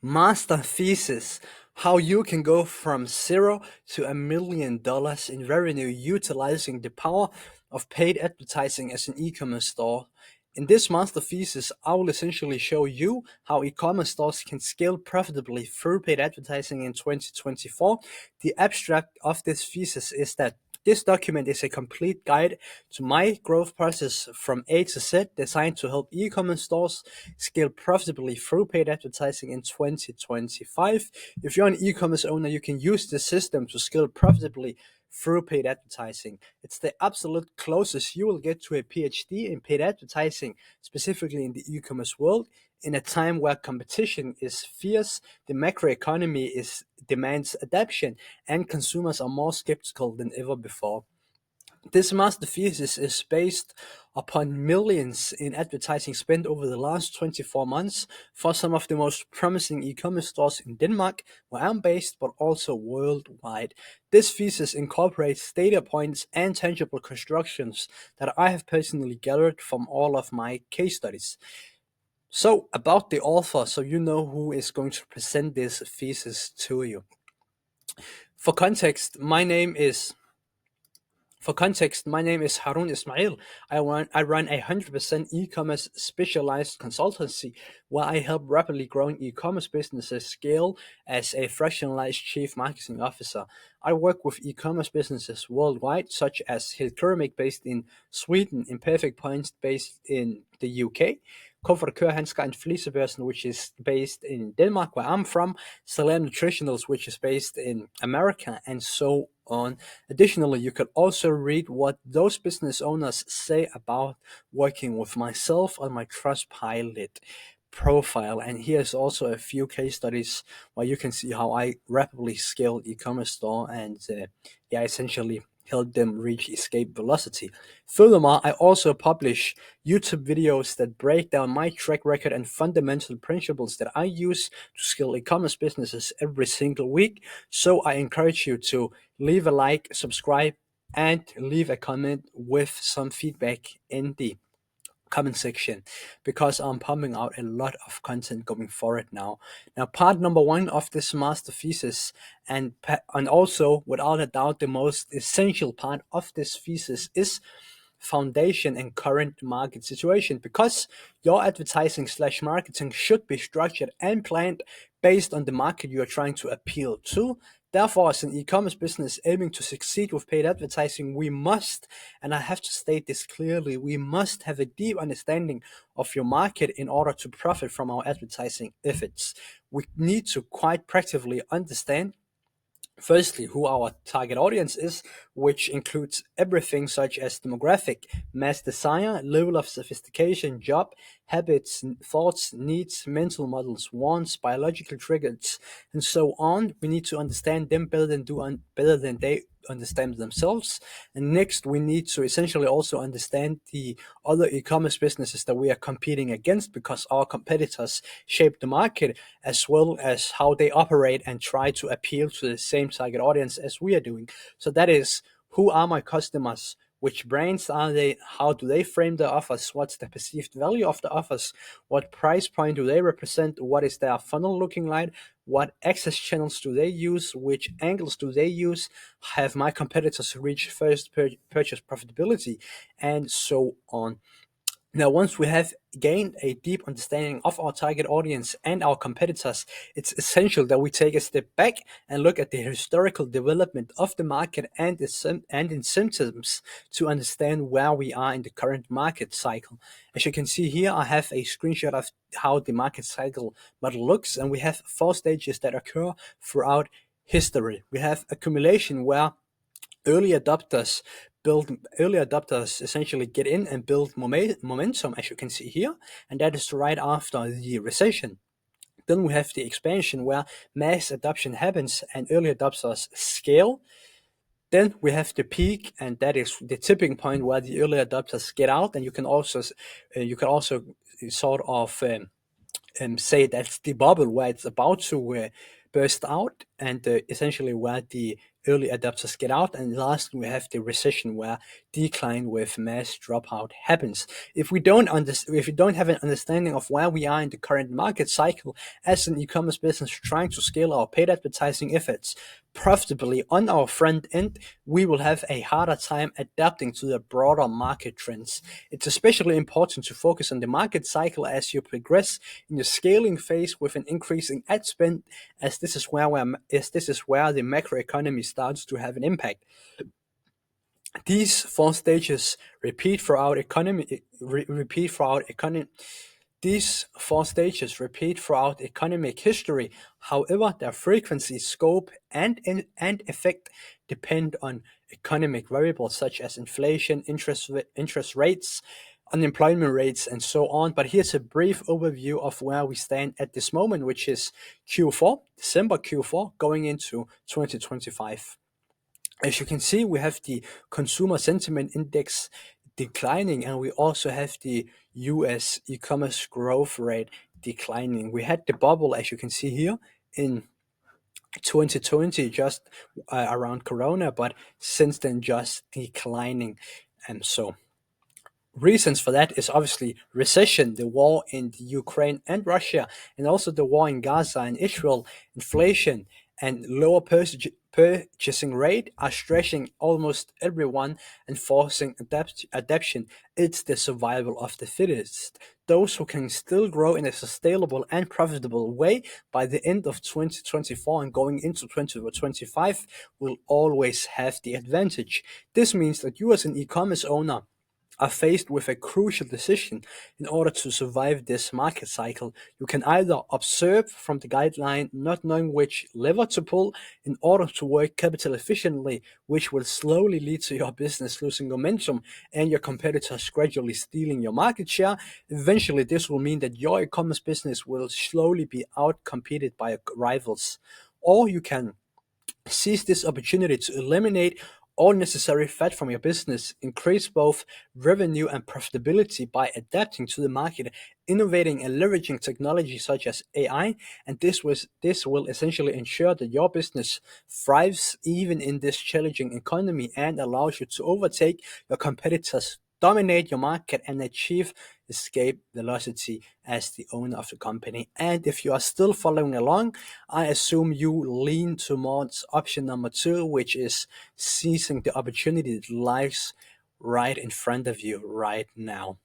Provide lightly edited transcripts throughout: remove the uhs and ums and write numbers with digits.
Master Thesis: How you can go from zero to $1 million in revenue utilizing the power of paid advertising as an e-commerce store. In this master thesis, I will essentially show you how e-commerce stores can scale profitably through paid advertising in 2024. The abstract of this thesis is that this document is a complete guide to my growth process from A to Z, designed to help e-commerce stores scale profitably through paid advertising in 2025. If you're an e-commerce owner, you can use this system to scale profitably through paid advertising. It's the absolute closest you will get to a PhD in paid advertising, specifically in the e-commerce world. In a time where competition is fierce, the macroeconomy demands adaptation, and consumers are more skeptical than ever before. This master thesis is based upon millions in advertising spent over the last 24 months for some of the most promising e-commerce stores in Denmark, where I'm based, but also worldwide. This thesis incorporates data points and tangible constructions that I have personally gathered from all of my case studies. So, about the author, so you know who is going to present this thesis to you. For context, my name is Harun Ismail. I run a 100% e-commerce specialized consultancy where I help rapidly growing e-commerce businesses scale as a fractionalized chief marketing officer. I work with e-commerce businesses worldwide, such as Hillkermik based in Sweden, Imperfect Points based in the UK, Comfort Handsker and Flisebørsen, which is based in Denmark, where I'm from, Salam Nutritionals, which is based in America, and so on. Additionally, you could also read what those business owners say about working with myself on my Trustpilot profile. And here's also a few case studies where you can see how I rapidly scaled e-commerce store and essentially help them reach escape velocity. Furthermore, I also publish YouTube videos that break down my track record and fundamental principles that I use to scale e-commerce businesses every single week. So I encourage you to leave a like, subscribe, and leave a comment with some feedback in the comment section, because I'm pumping out a lot of content going forward now. Now, part number one of this master thesis, and also without a doubt the most essential part of this thesis, is foundation and current market situation, because your advertising slash marketing should be structured and planned based on the market you are trying to appeal to. Therefore, as an e-commerce business aiming to succeed with paid advertising, we must, and I have to state this clearly, we must have a deep understanding of your market in order to profit from our advertising efforts. We need to quite practically understand, firstly, who our target audience is, which includes everything such as demographic, mass desire, level of sophistication, job, habits, thoughts, needs, mental models, wants, biological triggers, and so on. We need to understand them better than they understand themselves. And next, we need to essentially also understand the other e-commerce businesses that we are competing against, because our competitors shape the market as well as how they operate and try to appeal to the same target audience as we are doing. So that is, who are my customers? Which brands are they? How do they frame their offers? What's the perceived value of the offers? What price point do they represent? What is their funnel looking like? What access channels do they use? Which angles do they use? Have my competitors reached first purchase profitability? And so on. Now, once we have gained a deep understanding of our target audience and our competitors, it's essential that we take a step back and look at the historical development of the market and in symptoms to understand where we are in the current market cycle. As you can see here, I have a screenshot of how the market cycle model looks, and we have 4 stages that occur throughout history. We have accumulation, where early adopters essentially get in and build momentum, as you can see here, and that is right after the recession. Then we have the expansion, where mass adoption happens and early adopters scale. Then we have the peak, and that is the tipping point where the early adopters get out, and you can also sort of say that's the bubble where it's about to burst out, and essentially where the early adopters get out, and last we have the recession where decline with mass dropout happens. If we don't have an understanding of where we are in the current market cycle as an e-commerce business trying to scale our paid advertising efforts profitably on our front end, we will have a harder time adapting to the broader market trends. It's especially important to focus on the market cycle as you progress in the scaling phase with an increasing ad spend, as this is where the macroeconomy starts to have an impact. These four stages repeat throughout economy. These four stages repeat throughout economic history. However, their frequency, scope, and effect depend on economic variables such as inflation, interest rates, unemployment rates, and so on. But here's a brief overview of where we stand at this moment, which is Q4, December Q4, going into 2025. As you can see, we have the consumer sentiment index declining, and we also have the US e-commerce growth rate declining. We had the bubble, as you can see here, in 2020, just around Corona, but since then just declining. And so reasons for that is obviously recession, the war in the Ukraine and Russia, and also the war in Gaza and Israel, inflation, and lower purchasing rate are stressing almost everyone and forcing adaptation. It's the survival of the fittest. Those who can still grow in a sustainable and profitable way by the end of 2024 and going into 2025 will always have the advantage. This means that you as an e-commerce owner are faced with a crucial decision in order to survive this market cycle. You can either observe from the guideline, not knowing which lever to pull in order to work capital efficiently, which will slowly lead to your business losing momentum and your competitors gradually stealing your market share. Eventually, this will mean that your e-commerce business will slowly be outcompeted by rivals. Or you can seize this opportunity to eliminate all necessary fat from your business, increase both revenue and profitability by adapting to the market, innovating and leveraging technology such as AI, and this will essentially ensure that your business thrives even in this challenging economy and allows you to overtake your competitors, dominate your market, and achieve escape velocity as the owner of the company. And if you are still following along, I assume you lean towards option number two, which is seizing the opportunity that lies right in front of you right now.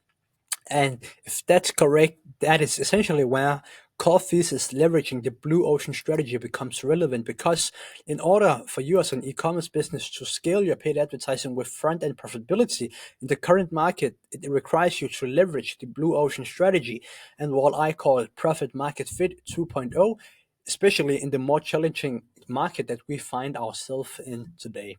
And if that's correct, that is essentially where core thesis leveraging the blue ocean strategy becomes relevant, because in order for you as an e-commerce business to scale your paid advertising with front-end profitability in the current market, it requires you to leverage the blue ocean strategy and what I call profit market fit 2.0, especially in the more challenging market that we find ourselves in today.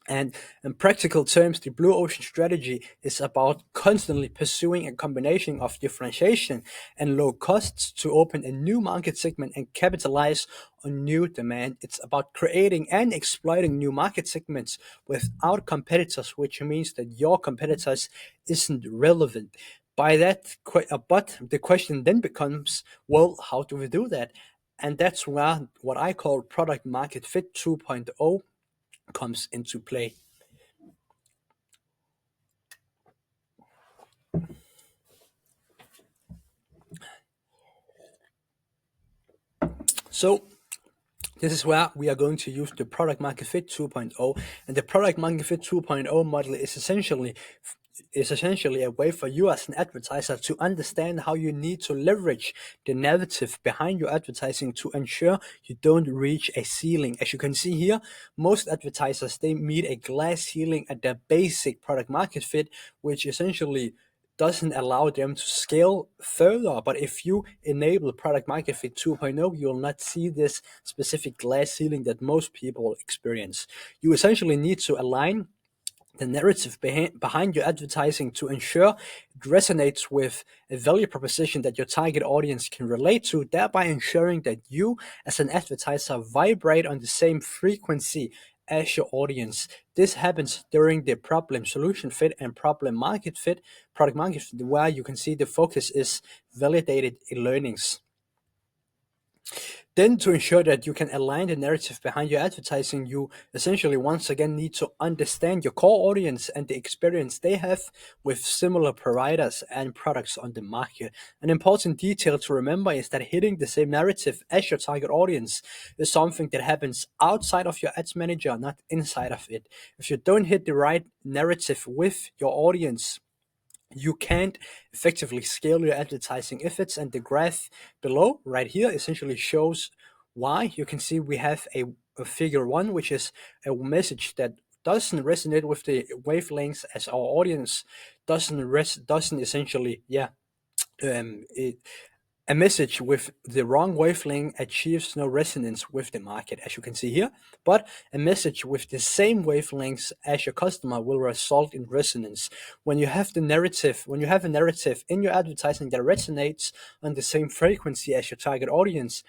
And in practical terms, the blue ocean strategy is about constantly pursuing a combination of differentiation and low costs to open a new market segment and capitalize on new demand. It's about creating and exploiting new market segments without competitors, which means that your competitors isn't relevant. But the question then becomes, well, how do we do that? And that's where what I call product market fit 2.0 comes into play. So this is where we are going to use the product market fit 2.0, and the product market fit 2.0 model is essentially a way for you as an advertiser to understand how you need to leverage the narrative behind your advertising to ensure you don't reach a ceiling. As you can see here, most advertisers, they meet a glass ceiling at their basic product market fit, which essentially doesn't allow them to scale further. But if you enable product market fit 2.0, you'll not see this specific glass ceiling that most people experience. You essentially need to align the narrative behind your advertising to ensure it resonates with a value proposition that your target audience can relate to, thereby ensuring that you as an advertiser vibrate on the same frequency as your audience. This happens during the problem solution fit and problem market fit, product market fit, where you can see the focus is validated learnings. Then, to ensure that you can align the narrative behind your advertising, you essentially once again need to understand your core audience and the experience they have with similar providers and products on the market. An important detail to remember is that hitting the same narrative as your target audience is something that happens outside of your ads manager, not inside of it. If you don't hit the right narrative with your audience, you can't effectively scale your advertising efforts. And the graph below right here essentially shows why. You can see we have a figure one, which is a message that doesn't resonate with the wavelengths as our audience doesn't essentially, it, a message with the wrong wavelength achieves no resonance with the market, as you can see here, but a message with the same wavelengths as your customer will result in resonance. When you have when you have a narrative in your advertising that resonates on the same frequency as your target audience,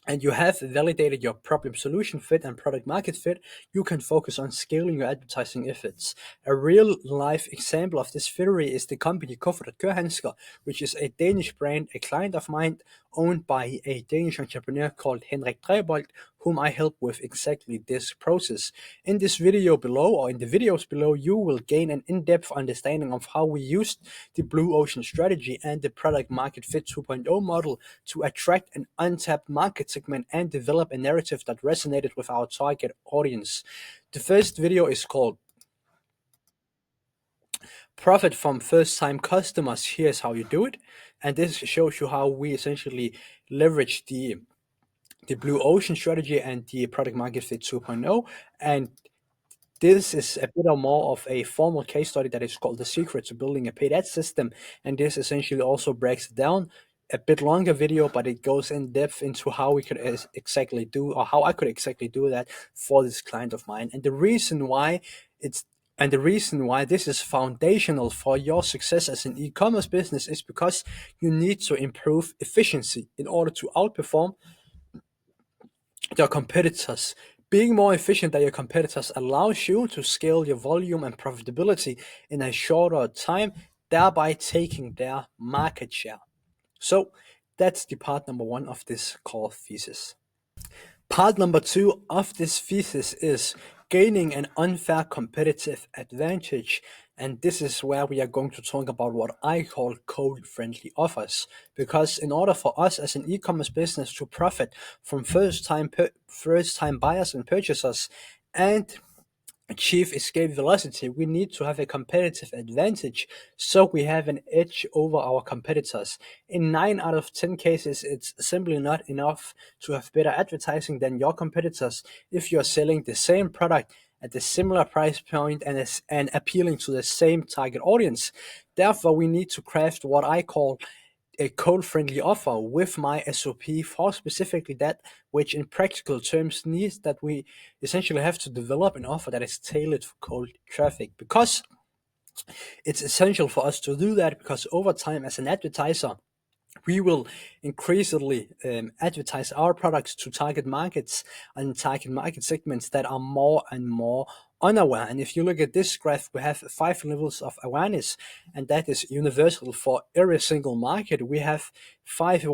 and you have validated your problem solution fit and product market fit, you can focus on scaling your advertising efforts. A real life example of this theory is the company Kuffert Køhandsker, which is a Danish brand, a client of mine, owned by a Danish entrepreneur called Henrik Drebold, whom I help with exactly this process. In this video below, or in the videos below, you will gain an in-depth understanding of how we used the blue ocean strategy and the product market fit 2.0 model to attract an untapped market segment and develop a narrative that resonated with our target audience. The first video is called Profit from First Time Customers. Here's how you do it. And this shows you how we essentially leverage the blue ocean strategy and the product market fit 2.0. And this is a bit or more of a formal case study that is called The Secret to Building a Paid Ad System. And this essentially also breaks down a bit longer video, but it goes in depth into how we could exactly do, or how I could exactly do that for this client of mine. And the reason why this is foundational for your success as an e-commerce business is because you need to improve efficiency in order to outperform your competitors. Being more efficient than your competitors allows you to scale your volume and profitability in a shorter time, thereby taking their market share. So that's the part number one of this core thesis. Part number two of this thesis is gaining an unfair competitive advantage. And this is where we are going to talk about what I call code-friendly offers. Because in order for us as an e-commerce business to profit from first-time buyers and purchasers and achieve escape velocity, we need to have a competitive advantage so we have an edge over our competitors. In 9 out of 10 cases, it's simply not enough to have better advertising than your competitors if you're selling the same product at a similar price point and appealing to the same target audience. Therefore, we need to craft what I call a code-friendly offer with my SOP for specifically that, which in practical terms means that we essentially have to develop an offer that is tailored for cold traffic, because it's essential for us to do that, because over time as an advertiser, we will increasingly advertise our products to target markets and target market segments that are more and more unaware. And if you look at this graph, we have 5 levels of awareness, and that is universal for every single market. We have five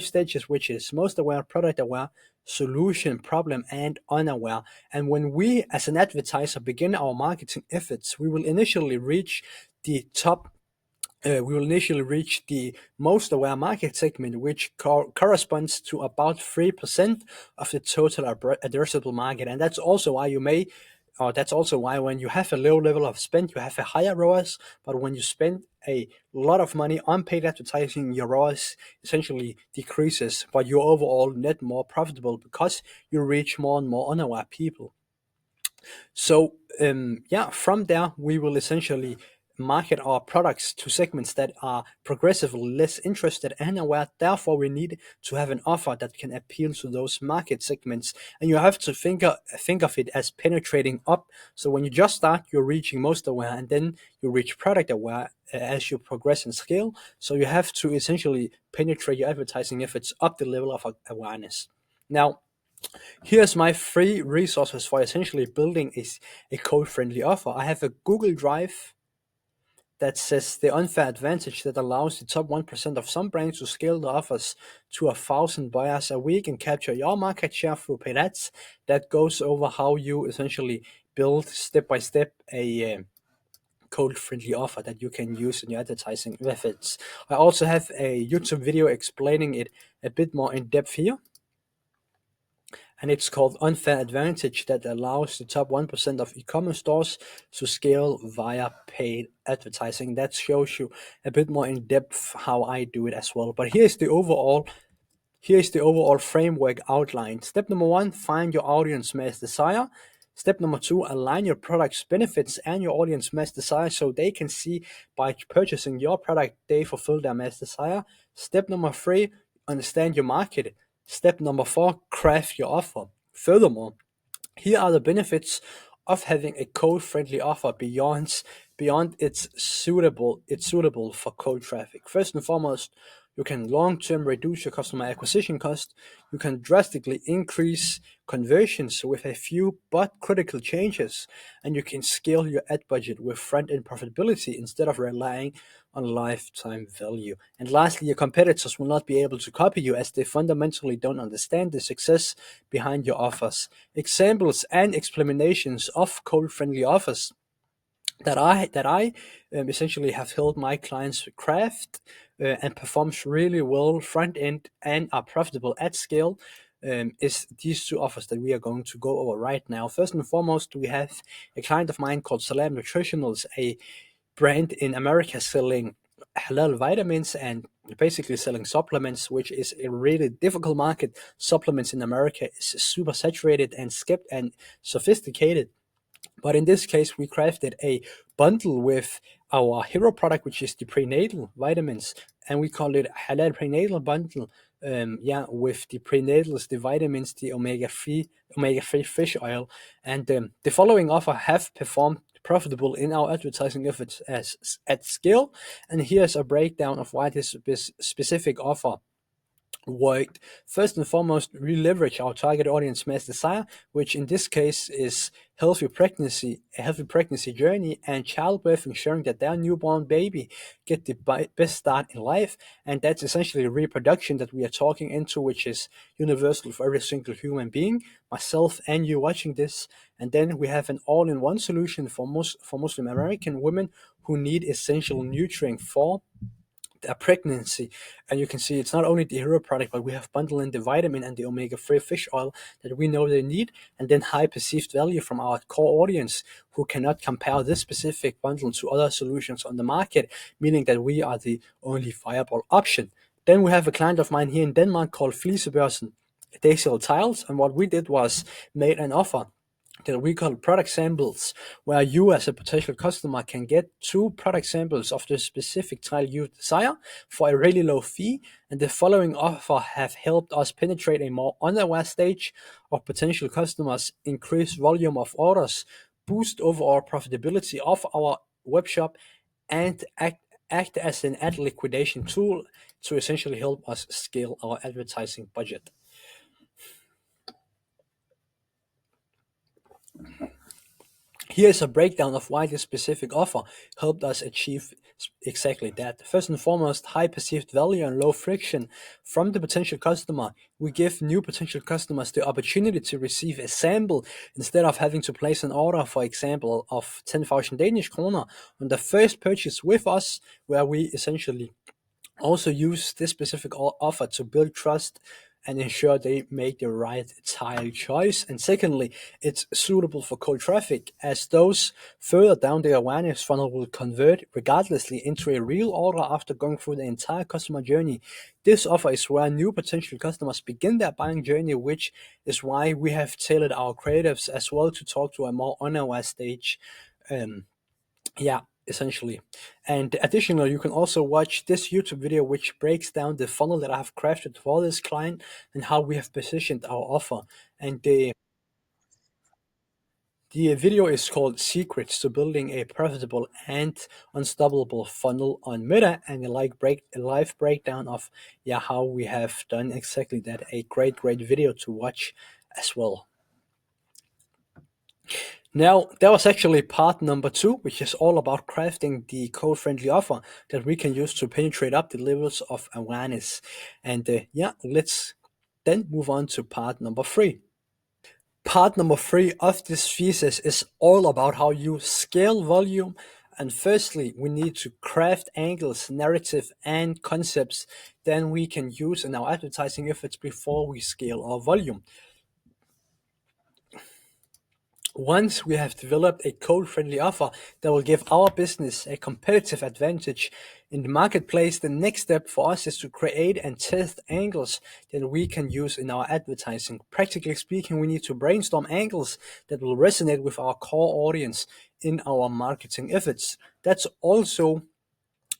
stages, which is most aware, product aware, solution, problem, and unaware. And when we as an advertiser begin our marketing efforts, we will initially reach the top we will initially reach the most aware market segment, which corresponds to about 3% of the total addressable market. And that's also why that's also why when you have a low level of spend, you have a higher ROAS. But when you spend a lot of money on paid advertising, your ROAS essentially decreases, but you're overall net more profitable because you reach more and more unaware people. So from there, we will essentially market our products to segments that are progressively less interested and aware. Therefore, we need to have an offer that can appeal to those market segments. And you have to think of it as penetrating up. So when you just start, you're reaching most aware, and then you reach product aware as you progress and scale. So you have to essentially penetrate your advertising efforts up the level of awareness. Now, here's my free resources for essentially building a code-friendly offer. I have a Google Drive that says the unfair advantage that allows the top 1% of some brands to scale the offers to 1,000 buyers a week and capture your market share through paid ads. That goes over how you essentially build step by step a code friendly offer that you can use in your advertising methods. I also have a YouTube video explaining it a bit more in depth here, and it's called Unfair Advantage, that allows the top 1% of e-commerce stores to scale via paid advertising. That shows you a bit more in depth how I do it as well. But here's the overall framework outline. Step number one, find your audience mass desire. Step number two, align your product's benefits and your audience mass desire so they can see by purchasing your product, they fulfill their mass desire. Step number three, understand your market. Step number four, craft your offer. Furthermore, here are the benefits of having a code-friendly offer beyond it's suitable for cold traffic. First and foremost, you can long-term reduce your customer acquisition cost. You can drastically increase conversions with a few but critical changes, and you can scale your ad budget with front-end profitability instead of relying on lifetime value. And lastly, your competitors will not be able to copy you as they fundamentally don't understand the success behind your offers. Examples and explanations of cold-friendly offers that I essentially have helped my clients craft and performs really well front end and are profitable at scale is these two offers that we are going to go over right now. First and foremost, we have a client of mine called Salam Nutritionals, a brand in America selling halal vitamins and basically selling supplements, which is a really difficult market. Supplements in America is super saturated and skipped and sophisticated. But in this case, we crafted a bundle with our hero product, which is the prenatal vitamins, and we call it halal prenatal bundle. Yeah, with the prenatals, the vitamins, the omega 3 fish oil, and the following offer have performed profitable in our advertising efforts as at scale. And here's a breakdown of why this specific offer worked. First and foremost, we leverage our target audience mass desire, which in this case is a healthy pregnancy journey and childbirth, ensuring that their newborn baby get the best start in life. And that's essentially reproduction that we are talking into, which is universal for every single human being, myself and you watching this. And then we have an all-in-one solution for Muslim American women who need essential nutrient for a pregnancy. And you can see it's not only the hero product, but we have bundled in the vitamin and the omega 3 fish oil that we know they need, and then high perceived value from our core audience who cannot compare this specific bundle to other solutions on the market, meaning that we are the only viable option. Then we have a client of mine here in Denmark called Flisebørsen. They sell tiles, and what we did was made an offer that we call product samples, where you as a potential customer can get 2 product samples of the specific tile you desire for a really low fee. And the following offer have helped us penetrate a more unaware stage of potential customers, increase volume of orders, boost overall profitability of our webshop, and act as an ad liquidation tool to essentially help us scale our advertising budget. Here's a breakdown of why this specific offer helped us achieve exactly that. First and foremost, high perceived value and low friction from the potential customer. We give new potential customers the opportunity to receive a sample instead of having to place an order, for example, of 10,000 Danish kroner on the first purchase with us, where we essentially also use this specific offer to build trust and ensure they make the right tile choice. And secondly, it's suitable for cold traffic, as those further down the awareness funnel will convert regardlessly into a real order after going through the entire customer journey. This offer is where new potential customers begin their buying journey, which is why we have tailored our creatives as well to talk to a more unaware stage. Yeah, essentially. And additionally, you can also watch this YouTube video, which breaks down the funnel that I have crafted for this client and how we have positioned our offer. And the video is called Secrets to Building a Profitable and Unstoppable Funnel on Meta, and a live breakdown of how we have done exactly that. A great video to watch as well. Now, that was actually part number two, which is all about crafting the code-friendly offer that we can use to penetrate up the levels of awareness. And yeah, let's then move on to part number three. Part number three of this thesis is all about how you scale volume. And firstly, we need to craft angles, narrative, and concepts then we can use in our advertising efforts before we scale our volume. Once we have developed a code-friendly offer that will give our business a competitive advantage in the marketplace, the next step for us is to create and test angles that we can use in our advertising. Practically speaking, we need to brainstorm angles that will resonate with our core audience in our marketing efforts. That's also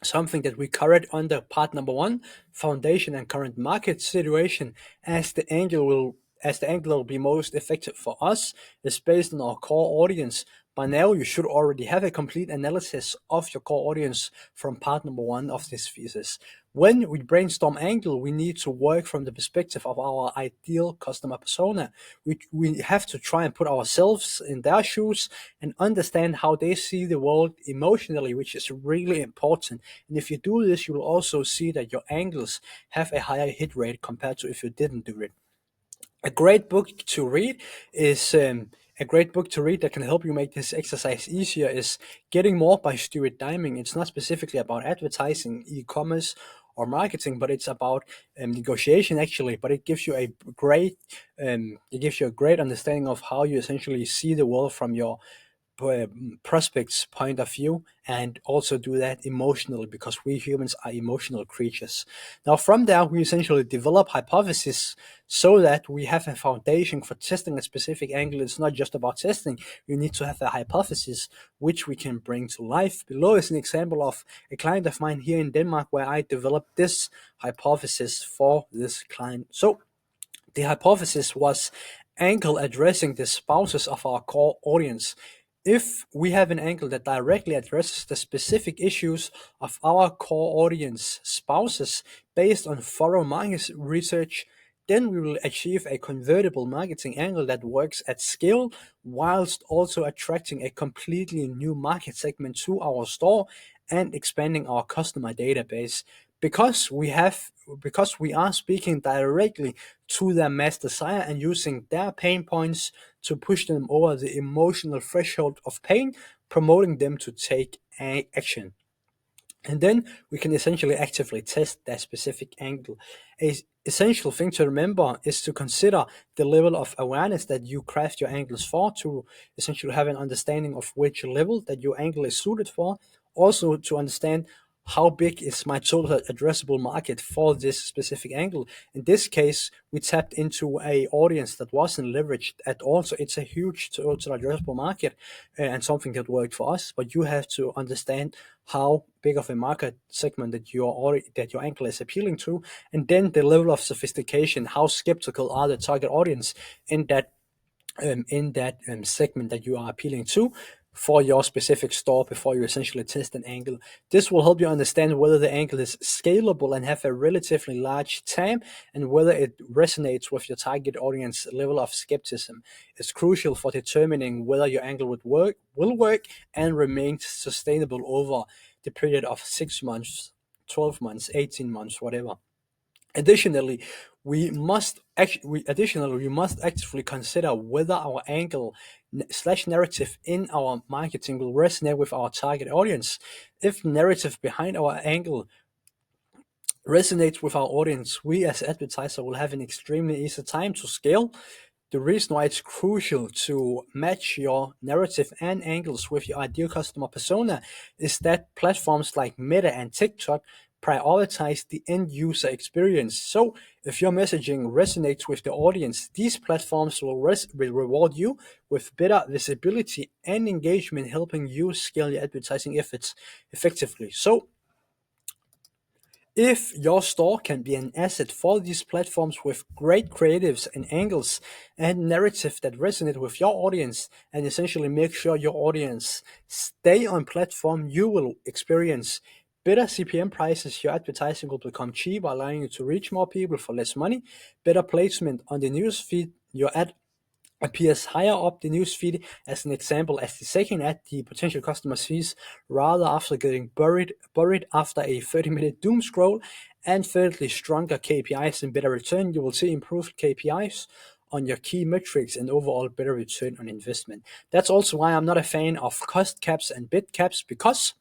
something that we covered under part number one, foundation and current market situation, as the angle will be most effective for us is based on our core audience. By now, you should already have a complete analysis of your core audience from part number one of this thesis. When we brainstorm angle, we need to work from the perspective of our ideal customer persona. We have to try and put ourselves in their shoes and understand how they see the world emotionally, which is really important. And if you do this, you will also see that your angles have a higher hit rate compared to if you didn't do it. A great book to read is a great book to read that can help you make this exercise easier is Getting More by Stuart Diming. It's not specifically about advertising, e-commerce, or marketing, but it's about negotiation actually. But it gives you a great understanding of how you essentially see the world from your prospect's point of view, and also do that emotionally because we humans are emotional creatures. Now, from there, we essentially develop hypotheses so that we have a foundation for testing a specific angle. It's not just about testing, you need to have a hypothesis which we can bring to life. Below is an example of a client of mine here in Denmark where I developed this hypothesis for this client. So, the hypothesis was angle addressing the spouses of our core audience. If we have an angle that directly addresses the specific issues of our core audience spouses based on thorough market research, then we will achieve a convertible marketing angle that works at scale whilst also attracting a completely new market segment to our store and expanding our customer database. Because we are speaking directly to their mass desire and using their pain points to push them over the emotional threshold of pain, promoting them to take action. And then we can essentially actively test that specific angle. A essential thing to remember is to consider the level of awareness that you craft your angles for, to essentially have an understanding of which level that your angle is suited for. Also to understand how big is my total addressable market for this specific angle. In this case, we tapped into a audience that wasn't leveraged at all. So it's a huge total addressable market and something that worked for us. But you have to understand how big of a market segment that your angle is appealing to, and then the level of sophistication, how skeptical are the target audience in that segment that you are appealing to for your specific store before you essentially test an angle. This will help you understand whether the angle is scalable and have a relatively large TAM, and whether it resonates with your target audience level of skepticism. It's crucial for determining whether your angle will work and remain sustainable over the period of 6 months, 12 months, 18 months, whatever. Additionally, we must actively consider whether our angle slash narrative in our marketing will resonate with our target audience. If the narrative behind our angle resonates with our audience, we as advertiser will have an extremely easy time to scale. The reason why it's crucial to match your narrative and angles with your ideal customer persona is that platforms like Meta and TikTok prioritize the end user experience. So if your messaging resonates with the audience, these platforms will reward you with better visibility and engagement, helping you scale your advertising efforts effectively. So if your store can be an asset for these platforms with great creatives and angles and narrative that resonate with your audience, and essentially make sure your audience stay on platform, you will experience better CPM prices. Your advertising will become cheaper, allowing you to reach more people for less money, better placement on the news feed. Your ad appears higher up the newsfeed as an example as the second ad the potential customer sees, rather after getting buried after a 30-minute doom scroll. And thirdly, stronger KPIs and better return. You will see improved KPIs on your key metrics and overall better return on investment. That's also why I'm not a fan of cost caps and bid caps, because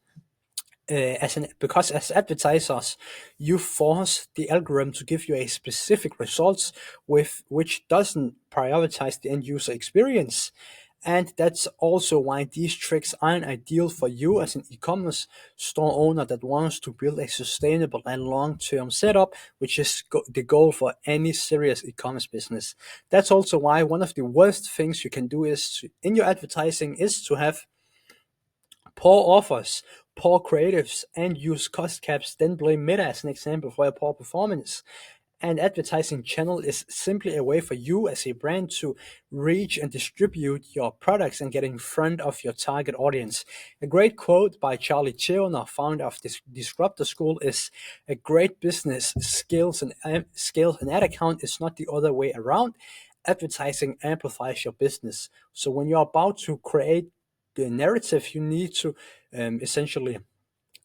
as advertisers, you force the algorithm to give you a specific results with which doesn't prioritize the end user experience. And that's also why these tricks aren't ideal for you as an e-commerce store owner that wants to build a sustainable and long-term setup, which is the goal for any serious e-commerce business. That's also why one of the worst things you can do in your advertising is to have poor offers, poor creatives, and use cost caps, then blame Meta as an example for a poor performance. An advertising channel is simply a way for you as a brand to reach and distribute your products and get in front of your target audience. A great quote by Charlie Cheoner, founder of this Disruptor School, is a great business scales an ad account is not the other way around. Advertising amplifies your business. So when you're about to create the narrative, you need to essentially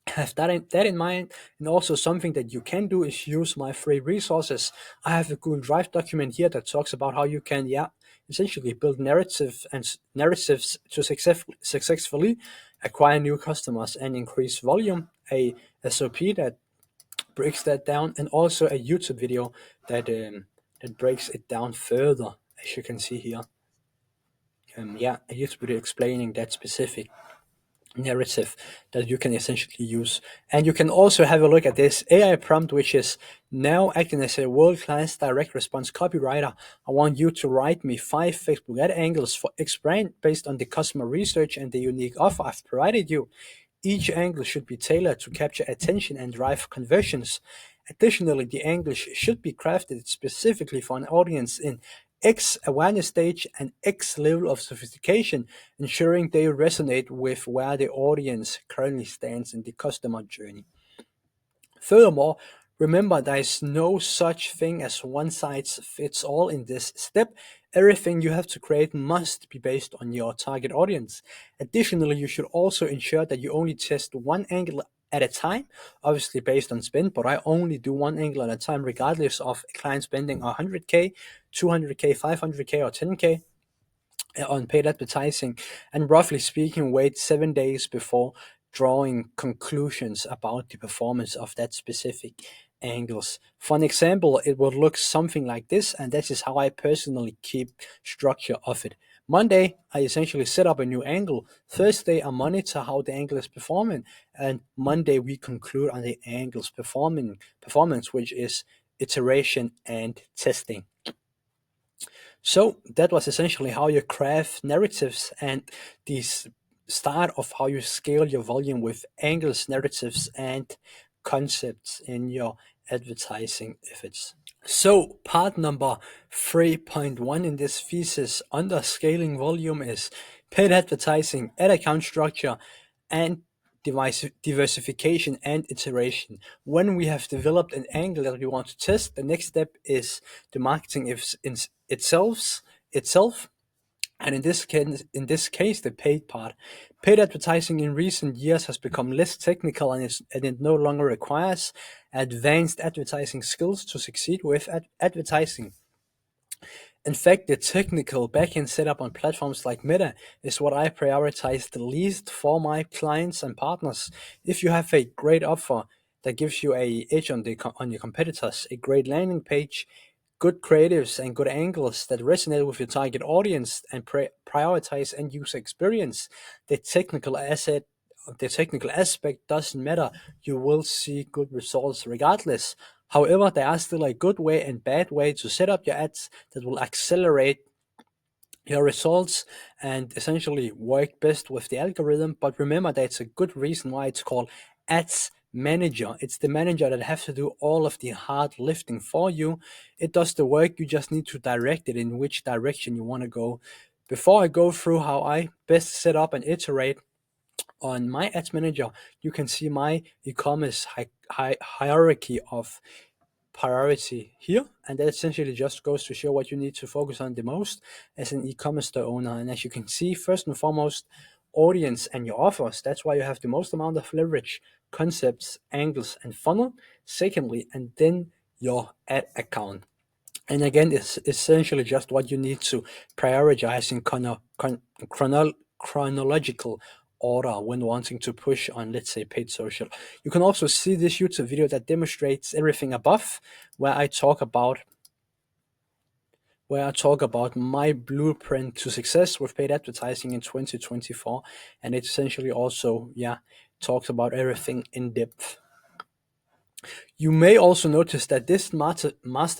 have that in mind. And also something that you can do is use my free resources. I have a Google Drive document here that talks about how you can essentially build narratives to successfully acquire new customers and increase volume, a SOP that breaks that down, and also a YouTube video that breaks it down further, as you can see here. A YouTube video explaining that specific narrative that you can essentially use. And you can also have a look at this AI prompt, which is now acting as a world-class direct response copywriter. I want you to write me 5 Facebook ad angles for X brand based on the customer research and the unique offer I've provided you. Each angle should be tailored to capture attention and drive conversions. Additionally, the angles should be crafted specifically for an audience in X awareness stage and X level of sophistication, ensuring they resonate with where the audience currently stands in the customer journey. Furthermore, remember there is no such thing as one size fits all in this step. Everything you have to create must be based on your target audience. Additionally, you should also ensure that you only test one angle at a time, obviously based on spend, but I only do one angle at a time, regardless of a client spending 100K, 200K, 500K, or 10K on paid advertising, and roughly speaking, wait 7 days before drawing conclusions about the performance of that specific angles. For an example, it would look something like this, and this is how I personally keep structure of it. Monday, I essentially set up a new angle. Thursday, I monitor how the angle is performing, and Monday we conclude on the angle's performance, which is iteration and testing. So that was essentially how you craft narratives and the start of how you scale your volume with angles, narratives, and concepts in your advertising efforts. So part number 3.1 in this thesis under scaling volume is paid advertising, ad account structure, and diversification and iteration. When we have developed an angle that we want to test, the next step is the marketing itself, and in this case, the paid part. Paid advertising in recent years has become less technical, and it no longer requires advanced advertising skills to succeed with advertising. In fact, the technical backend setup on platforms like Meta is what I prioritize the least for my clients and partners. If you have a great offer that gives you a edge on your competitors, a great landing page, good creatives, and good angles that resonate with your target audience and prioritize end user experience, the technical aspect doesn't matter. You will see good results regardless. However, there are still a good way and bad way to set up your ads that will accelerate your results and essentially work best with the algorithm. But remember, that's a good reason why it's called Ads Manager. It's the manager that has to do all of the hard lifting for you. It does the work, you just need to direct it in which direction you want to go. Before I go through how I best set up and iterate on my ads manager, you can see my e-commerce hierarchy of priority here, and that essentially just goes to show what you need to focus on the most as an e-commerce store owner. And as you can see, first and foremost, audience and your offers. That's why you have the most amount of leverage, concepts, angles, and funnel. Secondly, and then your ad account. And again, it's essentially just what you need to prioritize in chronological order when wanting to push on, let's say, paid social. You can also see this YouTube video that demonstrates everything above, where I talk about my blueprint to success with paid advertising in 2024, and it essentially also talks about everything in depth. You may also notice that this master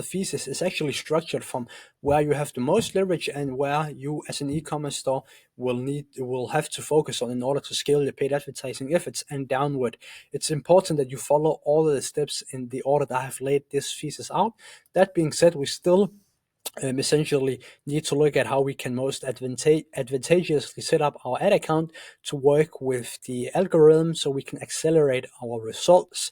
thesis is actually structured from where you have the most leverage and where you as an e-commerce store will have to focus on in order to scale your paid advertising efforts, and downward. It's important that you follow all of the steps in the order that I have laid this thesis out. That being said, we still essentially need to look at how we can most advantageously set up our ad account to work with the algorithm so we can accelerate our results.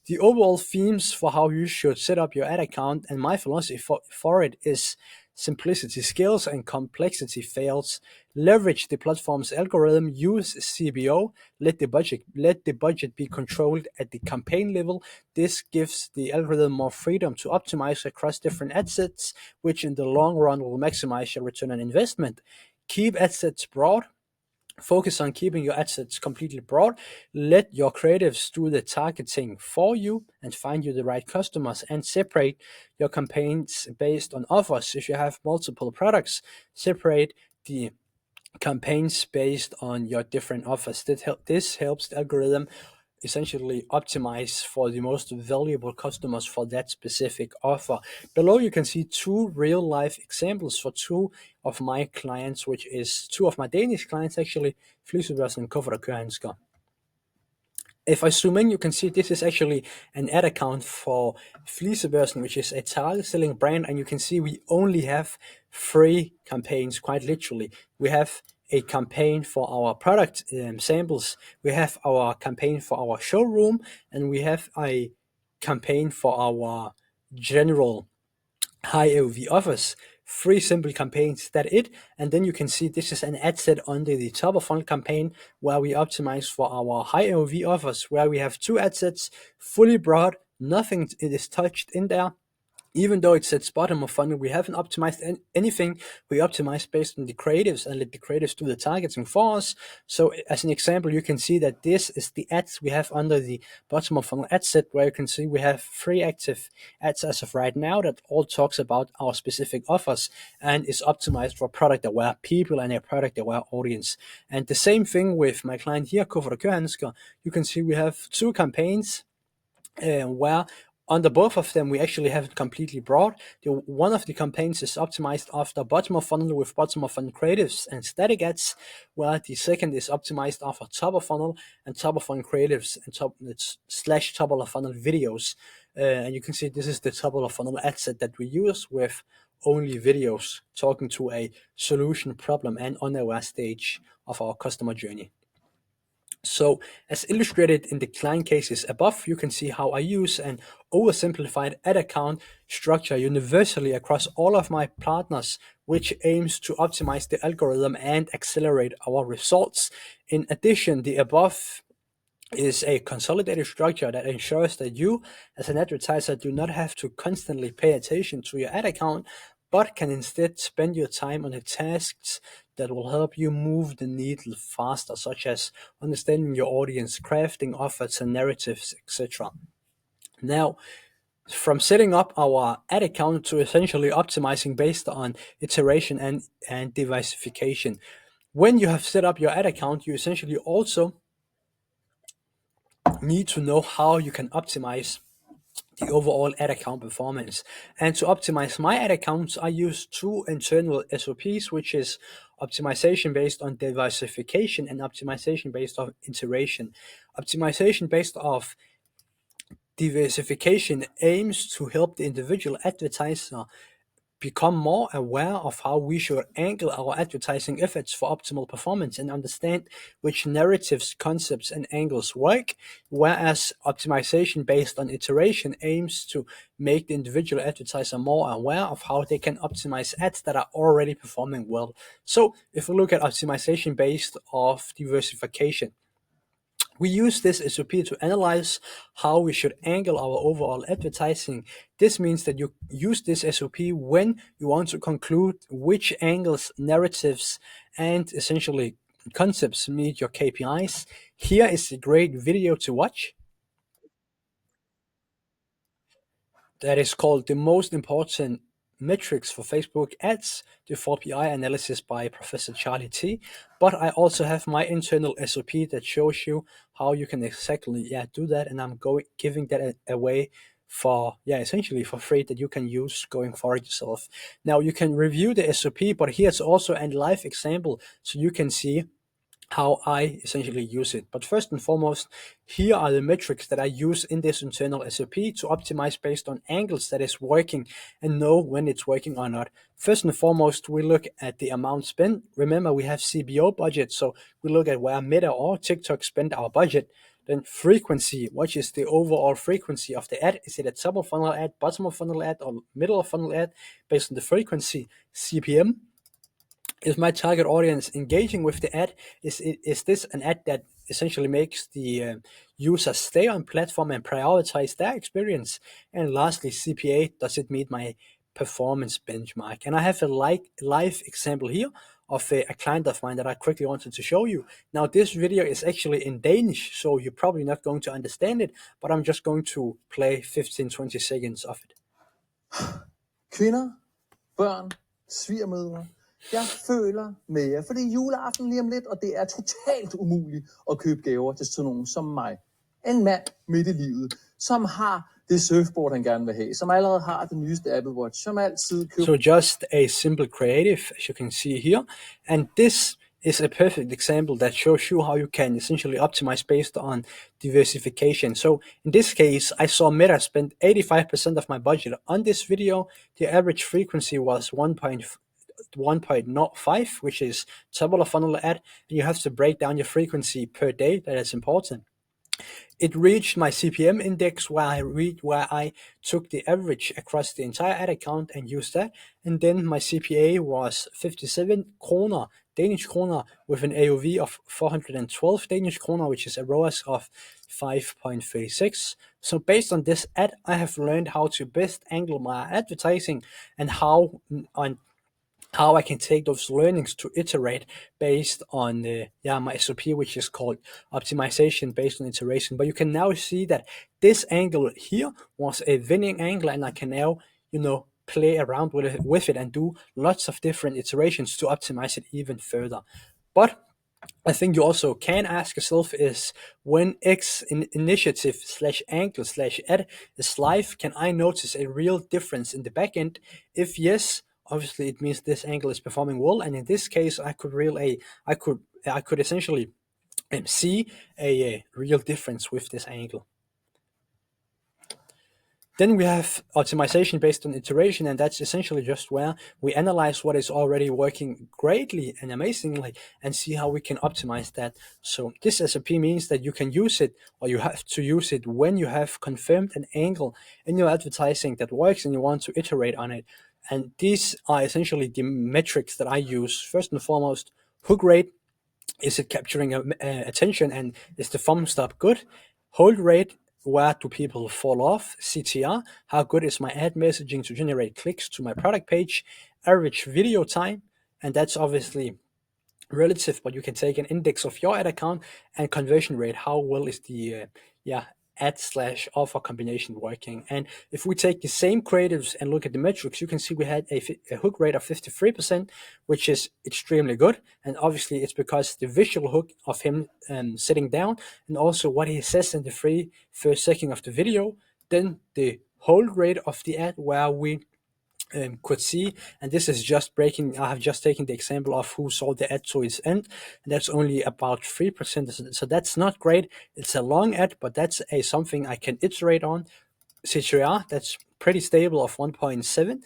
The overall themes for how you should set up your ad account and my philosophy for it is: simplicity scales and complexity fails. Leverage the platform's algorithm, use CBO, let the budget be controlled at the campaign level. This gives the algorithm more freedom to optimize across different ad sets, which in the long run will maximize your return on investment. Keep ad sets broad. Focus on keeping your assets completely broad. Let your creatives do the targeting for you and find you the right customers, and separate your campaigns based on offers. If you have multiple products, separate the campaigns based on your different offers. This helps the algorithm essentially optimize for the most valuable customers for that specific offer. Below you can see two real life examples for two of my clients, which is two of my Danish clients actually, Flysevæsen and Kuffert og Kørehandsker. If I zoom in, you can see this is actually an ad account for Flysevæsen, which is a target selling brand, and you can see we only have 3 campaigns, quite literally. We have a campaign for our product samples, we have our campaign for our showroom, and we have a campaign for our general high AOV offers. 3 simple campaigns, that it. And then you can see this is an ad set under the top of funnel campaign where we optimize for our high AOV offers, where we have 2 ad sets, fully broad, nothing is touched in there. Even though it sets bottom of funnel, we haven't optimized anything. We optimize based on the creatives and let the creatives do the targeting for us. So as an example, you can see that this is the ads we have under the bottom of funnel ad set, where you can see we have 3 active ads as of right now that all talks about our specific offers and is optimized for product aware people and a product aware audience. And the same thing with my client here, Kuffert og Kørehandsker. You can see we have 2 campaigns where under both of them we actually have it completely broad. One of the campaigns is optimized after bottom of funnel with bottom of funnel creatives and static ads, where the second is optimized after top of funnel and top of funnel creatives and top of funnel videos. And you can see this is the top of funnel ad set that we use with only videos talking to a solution problem and unaware stage of our customer journey. So as illustrated in the client cases above, you can see how I use an oversimplified ad account structure universally across all of my partners, which aims to optimize the algorithm and accelerate our results. In addition, the above is a consolidated structure that ensures that you as an advertiser do not have to constantly pay attention to your ad account, but can instead spend your time on the tasks that will help you move the needle faster, such as understanding your audience, crafting offers and narratives, etc. Now, from setting up our ad account to essentially optimizing based on iteration and diversification. When you have set up your ad account, you essentially also need to know how you can optimize the overall ad account performance. And to optimize my ad accounts, I use 2 internal SOPs, which is optimization based on diversification and optimization based on iteration. Optimization based off diversification aims to help the individual advertiser become more aware of how we should angle our advertising efforts for optimal performance and understand which narratives, concepts, and angles work, whereas optimization based on iteration aims to make the individual advertiser more aware of how they can optimize ads that are already performing well. So if we look at optimization based off diversification, we use this SOP to analyze how we should angle our overall advertising. This means that you use this SOP when you want to conclude which angles, narratives, and essentially concepts meet your KPIs. Here is a great video to watch that is called The Most Important Metrics for Facebook Ads, the 4PI analysis by Professor Charlie T. But I also have my internal SOP that shows you how you can exactly do that, and I'm giving that away for essentially for free, that you can use going forward yourself. Now you can review the SOP, but here's also a live example so you can see how I essentially use it. But first and foremost, here are the metrics that I use in this internal SOP to optimize based on angles that is working and know when it's working or not. First and foremost, we look at the amount spent. Remember, we have CBO budget, so we look at where Meta or TikTok spend our budget. Then frequency, what is the overall frequency of the ad? Is it a top of funnel ad, bottom of funnel ad, or middle of funnel ad? Based on the frequency. CPM, is my target audience engaging with the ad? Is this an ad that essentially makes the user stay on platform and prioritize their experience? And lastly, CPA, does it meet my performance benchmark? And I have a live example here of a client of mine that I quickly wanted to show you. Now, this video is actually in Danish, so you're probably not going to understand it, but I'm just going to play 15-20 seconds of it. Kvinder, børn, svigermødre, jeg føler med jer, for det er juleaften lige om lidt, og det er totalt umuligt at købe gaver til sådan nogen som mig. En mand midt i livet, som har det surfboard, han gerne vil have, som allerede har den nyeste Apple Watch, som altid køber... So just a simple creative, as you can see here, and this is a perfect example that shows you how you can essentially optimize based on diversification. So in this case, I saw Meta spend 85% of my budget on this video. The average frequency was 1.05, which is top of the funnel ad, and you have to break down your frequency per day. That is important. It reached my CPM index where I took the average across the entire ad account and used that. And then my CPA was 57 kroner, Danish kroner, with an AOV of 412 Danish kroner, which is a ROAS of 5.36. So based on this ad, I have learned how to best angle my advertising and how I can take those learnings to iterate based on my SOP, which is called optimization based on iteration. But you can now see that this angle here was a winning angle, and I can now, play around with it and do lots of different iterations to optimize it even further. But I think you also can ask yourself is, when X initiative / angle / ad is live, can I notice a real difference in the backend? If yes, obviously it means this angle is performing well, and in this case, I could essentially see a real difference with this angle. Then we have optimization based on iteration, and that's essentially just where we analyze what is already working greatly and amazingly and see how we can optimize that. So this SOP means that you can use it, or you have to use it, when you have confirmed an angle in your advertising that works and you want to iterate on it. And these are essentially the metrics that I use. First and foremost, hook rate. Is it capturing attention, and is the thumb stop good? Hold rate, where do people fall off? CTR, how good is my ad messaging to generate clicks to my product page? Average video time, and that's obviously relative, but you can take an index of your ad account. And conversion rate, how well is the ad / offer combination working? And if we take the same creatives and look at the metrics, you can see we had a hook rate of 53%, which is extremely good. And obviously it's because the visual hook of him sitting down, and also what he says in the first second of the video. Then the hold rate of the ad, where we could see, and this is just I have just taken the example of who saw the ad to its end, and that's only about 3%. So that's not great. It's a long ad, but that's something I can iterate on. CTR, that's pretty stable of 1.7.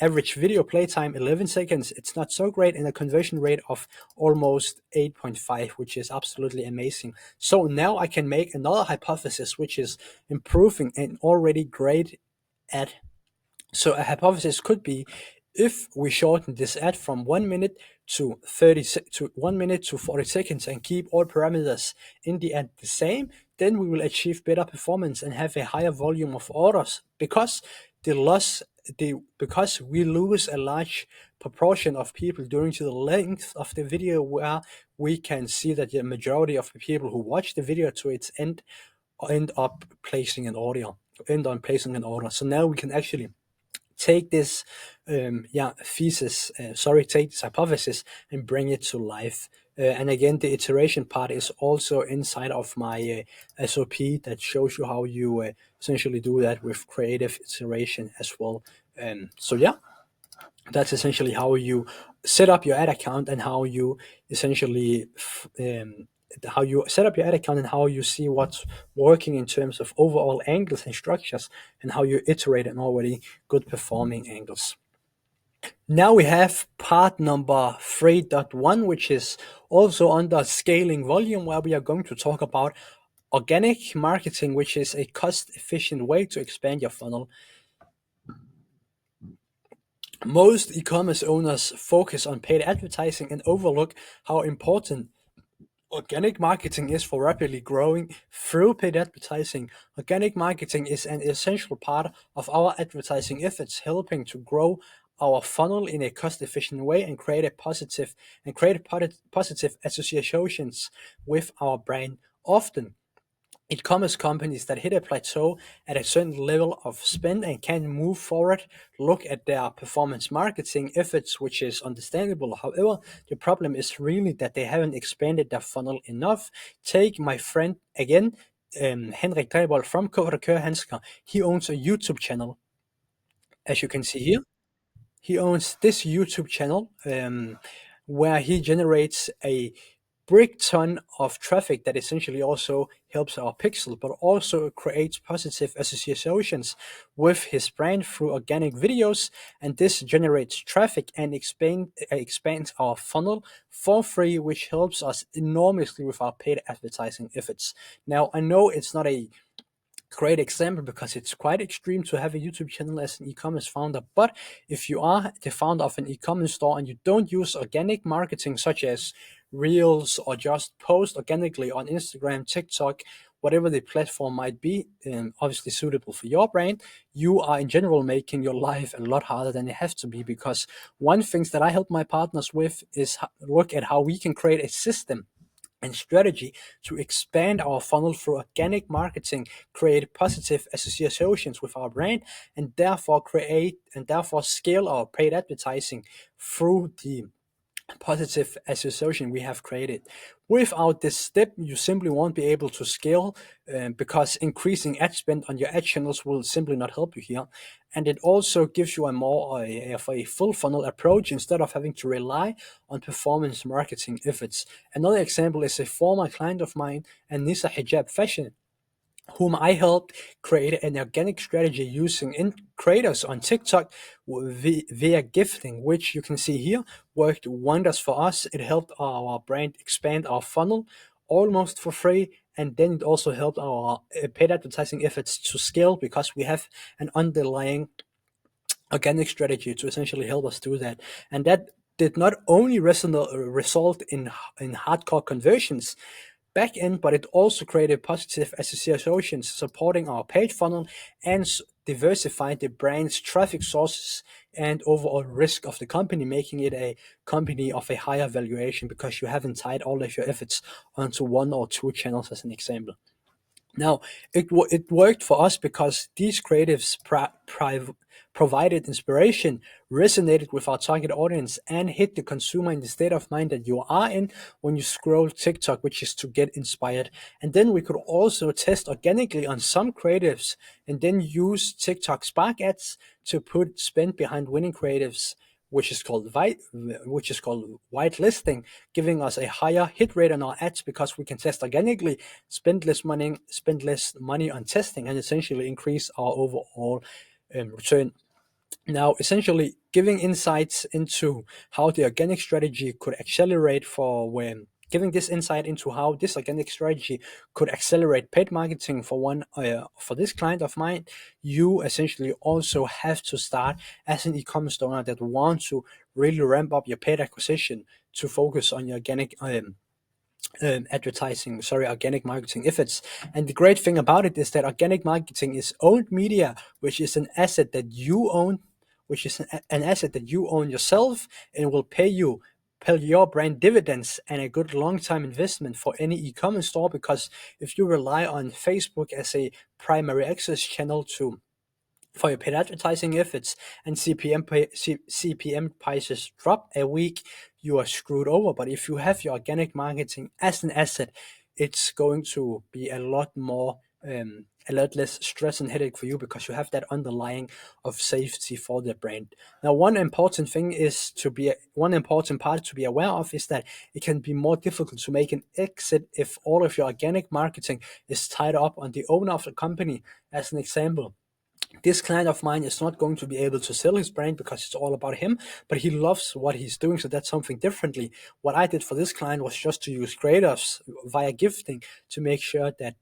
average video playtime 11 seconds. It's not so great, and a conversion rate of almost 8.5, which is absolutely amazing. So now I can make another hypothesis, which is improving an already great ad. So a hypothesis could be, if we shorten this ad from 1 minute to 1 minute to 40 seconds and keep all parameters in the ad the same, then we will achieve better performance and have a higher volume of orders, because the loss because we lose a large proportion of people during to the length of the video, where we can see that the majority of the people who watch the video to its end up placing an order. So now we can actually take this take this hypothesis and bring it to life. And again, the iteration part is also inside of my SOP that shows you how you essentially do that with creative iteration as well. So yeah, that's essentially how you set up your ad account, and how you essentially how you set up your ad account, and how you see what's working in terms of overall angles and structures, and how you iterate on already good performing angles. Now we have part number 3.1, which is also under scaling volume, where we are going to talk about organic marketing, which is a cost efficient way to expand your funnel. Most e-commerce owners focus on paid advertising and overlook how important organic marketing is for rapidly growing through paid advertising. Organic marketing is an essential part of our advertising efforts, helping to grow our funnel in a cost-efficient way and create positive associations with our brand. Often, e-commerce companies that hit a plateau at a certain level of spend and can move forward look at their performance marketing efforts, which is understandable. However, the problem is really that they haven't expanded their funnel enough. Take my friend again, Henrik Grebold from Kør Handsker. He owns a YouTube channel, as you can see here. He owns this YouTube channel where he generates a brick ton of traffic that essentially also helps our pixel, but also creates positive associations with his brand through organic videos. And this generates traffic and expands our funnel for free, which helps us enormously with our paid advertising efforts. Now, I know it's not a great example because it's quite extreme to have a YouTube channel as an e-commerce founder. But if you are the founder of an e-commerce store and you don't use organic marketing such as Reels, or just post organically on Instagram, TikTok, whatever the platform might be, obviously suitable for your brand, you are in general making your life a lot harder than it has to be. Because one thing that I help my partners with is look at how we can create a system and strategy to expand our funnel through organic marketing, create positive associations with our brand, and therefore scale our paid advertising through the positive association we have created. Without this step, you simply won't be able to scale, because increasing ad spend on your ad channels will simply not help you here. And it also gives you a full funnel approach instead of having to rely on performance marketing efforts. Another example is a former client of mine, Anissa Hijab Fashion, whom I helped create an organic strategy using creators on TikTok via gifting, which you can see here worked wonders for us. It helped our brand expand our funnel almost for free, and then it also helped our paid advertising efforts to scale, because we have an underlying organic strategy to essentially help us do that. And that did not only result in hardcore conversions back end, but it also created positive associations supporting our paid funnel and diversified the brand's traffic sources and overall risk of the company, making it a company of a higher valuation, because you haven't tied all of your efforts onto one or two channels, as an example. Now, it worked for us because these creatives provided inspiration, resonated with our target audience, and hit the consumer in the state of mind that you are in when you scroll TikTok, which is to get inspired. And then we could also test organically on some creatives, and then use TikTok Spark ads to put spend behind winning creatives, which is called whitelisting, giving us a higher hit rate on our ads, because we can test organically, spend less money on testing, and essentially increase our overall return. Now, essentially, giving insights into how the organic strategy could accelerate for when giving this insight into how this organic strategy could accelerate paid marketing for for this client of mine, you essentially also have to start as an e-commerce owner that want to really ramp up your paid acquisition to focus on your organic marketing efforts. And the great thing about it is that organic marketing is owned media, which is an asset that you own, which is an asset that you own yourself, and will pay your brand dividends and a good long-time investment for any e-commerce store. Because if you rely on Facebook as a primary access channel for your paid advertising efforts and CPM prices drop a week, you are screwed over. But if you have your organic marketing as an asset, it's going to be a lot less stress and headache for you because you have that underlying of safety for the brand. Now, one important part to be aware of is that it can be more difficult to make an exit if all of your organic marketing is tied up on the owner of the company. As an example, this client of mine is not going to be able to sell his brand because it's all about him, but he loves what he's doing, so that's something differently. What I did for this client was just to use creatives via gifting to make sure that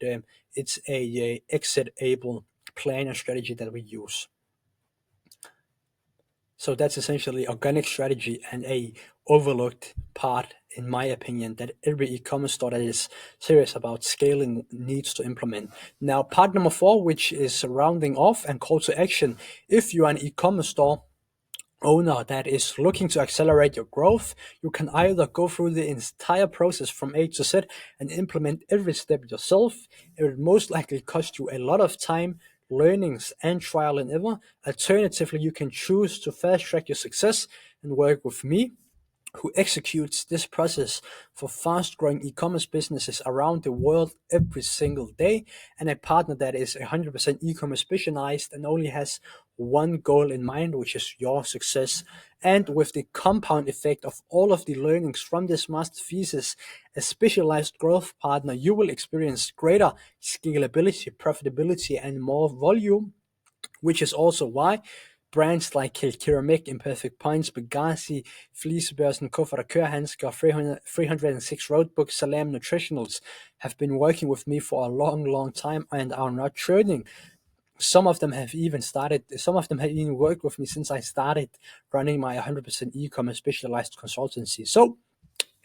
it's a exit able plan and strategy that we use. So that's essentially organic strategy and a overlooked part, in my opinion, that every e-commerce store that is serious about scaling needs to implement. Now, part number 4, which is rounding off and call to action. If you are an e-commerce store owner that is looking to accelerate your growth, you can either go through the entire process from A to Z and implement every step yourself. It would most likely cost you a lot of time, learnings, and trial and error. Alternatively, you can choose to fast track your success and work with me, who executes this process for fast-growing e-commerce businesses around the world every single day, and a partner that is 100% e-commerce specialized and only has one goal in mind, which is your success. And with the compound effect of all of the learnings from this master thesis, a specialized growth partner, you will experience greater scalability, profitability, and more volume, which is also why brands like Keramik, Imperfect Points, Bugatti, Flisebørsen, Kuffert og Kørehandsker, 306 Roadbook, Salam Nutritionals have been working with me for a long, long time and are not churning. Some of them have even worked with me since I started running my 100% e-commerce specialized consultancy. So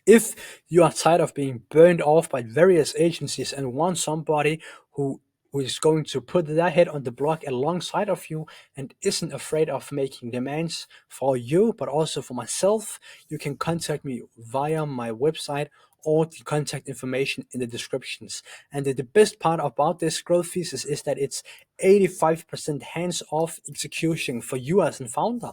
if you are tired of being burned off by various agencies and want somebody who is going to put their head on the block alongside of you and isn't afraid of making demands for you, but also for myself, you can contact me via my website or the contact information in the descriptions. And the best part about this growth thesis is that it's 85% hands-off execution for you as a founder.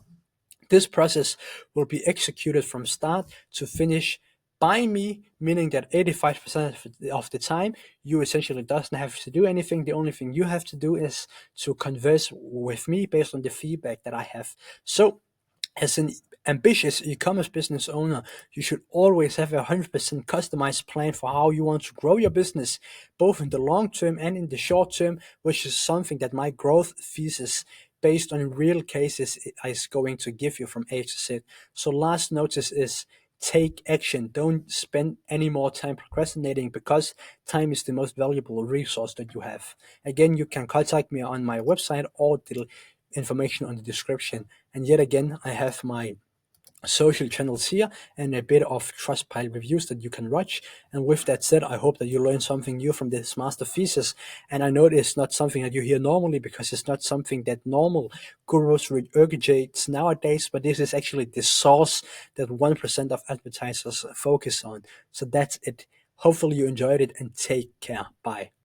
This process will be executed from start to finish by me, meaning that 85% of the time you essentially doesn't have to do anything. The only thing you have to do is to converse with me based on the feedback that I have. So as an ambitious e-commerce business owner, you should always have a 100% customized plan for how you want to grow your business, both in the long term and in the short term, which is something that my growth thesis based on real cases is going to give you from A to Z. So last notice is take action. Don't spend any more time procrastinating, because time is the most valuable resource that you have. Again, you can contact me on my website or the information on the description. And yet again, I have my social channels here and a bit of Trustpilot reviews that you can watch. And with that said, I hope that you learned something new from this master thesis. And I know it's not something that you hear normally, because it's not something that normal gurus regurgitate nowadays, but this is actually the source that 1% of advertisers focus on. So that's it. Hopefully you enjoyed it, and take care. Bye.